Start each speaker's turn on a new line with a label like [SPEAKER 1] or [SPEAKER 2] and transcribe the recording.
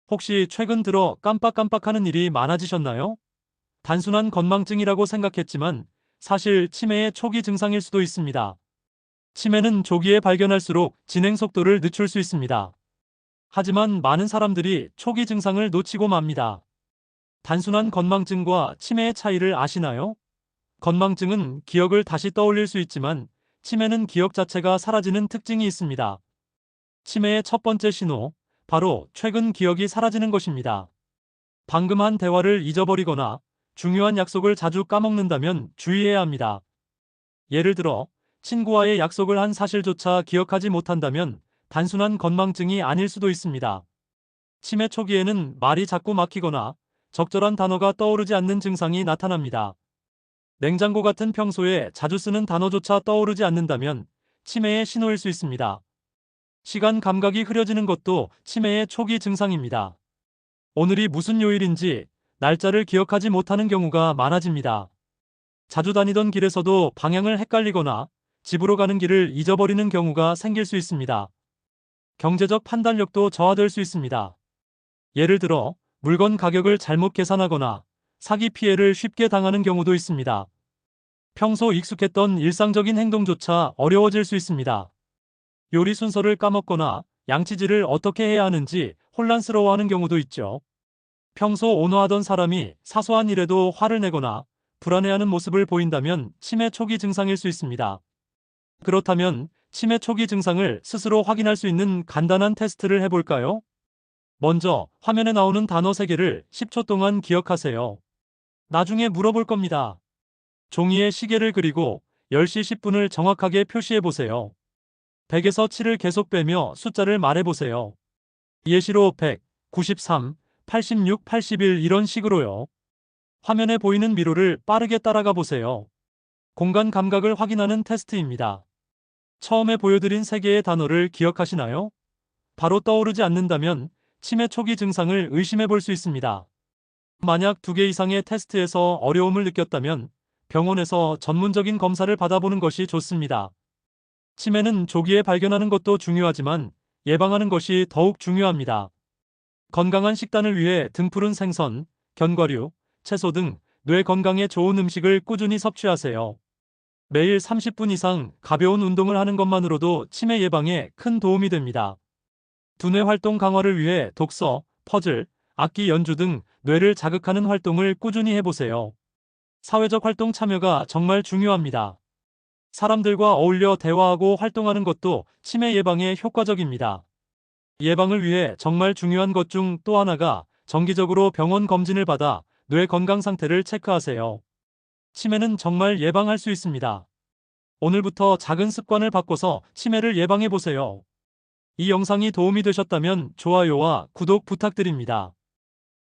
[SPEAKER 1] 혹시 최근 들어 깜빡깜빡하는 일이 많아지셨나요? 단순한 건망증이라고 생각했지만 사실 치매의 초기 증상일 수도 있습니다. 치매는 조기에 발견할수록 진행 속도를 늦출 수 있습니다. 하지만 많은 사람들이 초기 증상을 놓치고 맙니다. 단순한 건망증과 치매의 차이를 아시나요? 건망증은 기억을 다시 떠올릴 수 있지만 치매는 기억 자체가 사라지는 특징이 있습니다. 치매의 첫 번째 신호, 바로 최근 기억이 사라지는 것입니다. 방금 한 대화를 잊어버리거나 중요한 약속을 자주 까먹는다면 주의해야 합니다. 예를 들어, 친구와의 약속을 한 사실조차 기억하지 못한다면 단순한 건망증이 아닐 수도 있습니다. 치매 초기에는 말이 자꾸 막히거나 적절한 단어가 떠오르지 않는 증상이 나타납니다. 냉장고 같은 평소에 자주 쓰는 단어조차 떠오르지 않는다면 치매의 신호일 수 있습니다. 시간 감각이 흐려지는 것도 치매의 초기 증상입니다. 오늘이 무슨 요일인지 날짜를 기억하지 못하는 경우가 많아집니다. 자주 다니던 길에서도 방향을 헷갈리거나 집으로 가는 길을 잊어버리는 경우가 생길 수 있습니다. 경제적 판단력도 저하될 수 있습니다. 예를 들어 물건 가격을 잘못 계산하거나 사기 피해를 쉽게 당하는 경우도 있습니다. 평소 익숙했던 일상적인 행동조차 어려워질 수 있습니다. 요리 순서를 까먹거나 양치질을 어떻게 해야 하는지 혼란스러워하는 경우도 있죠. 평소 온화하던 사람이 사소한 일에도 화를 내거나 불안해하는 모습을 보인다면 치매 초기 증상일 수 있습니다. 그렇다면 치매 초기 증상을 스스로 확인할 수 있는 간단한 테스트를 해볼까요? 먼저 화면에 나오는 단어 3개를 10초 동안 기억하세요. 나중에 물어볼 겁니다. 종이에 시계를 그리고 10시 10분을 정확하게 표시해보세요. 100에서 7을 계속 빼며 숫자를 말해보세요. 예시로 100, 93, 86, 81 이런 식으로요. 화면에 보이는 미로를 빠르게 따라가 보세요. 공간 감각을 확인하는 테스트입니다. 처음에 보여드린 3개의 단어를 기억하시나요? 바로 떠오르지 않는다면 치매 초기 증상을 의심해 볼 수 있습니다. 만약 2개 이상의 테스트에서 어려움을 느꼈다면 병원에서 전문적인 검사를 받아보는 것이 좋습니다. 치매는 조기에 발견하는 것도 중요하지만 예방하는 것이 더욱 중요합니다. 건강한 식단을 위해 등푸른 생선, 견과류, 채소 등 뇌 건강에 좋은 음식을 꾸준히 섭취하세요. 매일 30분 이상 가벼운 운동을 하는 것만으로도 치매 예방에 큰 도움이 됩니다. 두뇌 활동 강화를 위해 독서, 퍼즐, 악기 연주 등 뇌를 자극하는 활동을 꾸준히 해보세요. 사회적 활동 참여가 정말 중요합니다. 사람들과 어울려 대화하고 활동하는 것도 치매 예방에 효과적입니다. 예방을 위해 정말 중요한 것 중 또 하나가 정기적으로 병원 검진을 받아 뇌 건강 상태를 체크하세요. 치매는 정말 예방할 수 있습니다. 오늘부터 작은 습관을 바꿔서 치매를 예방해 보세요. 이 영상이 도움이 되셨다면 좋아요와 구독 부탁드립니다.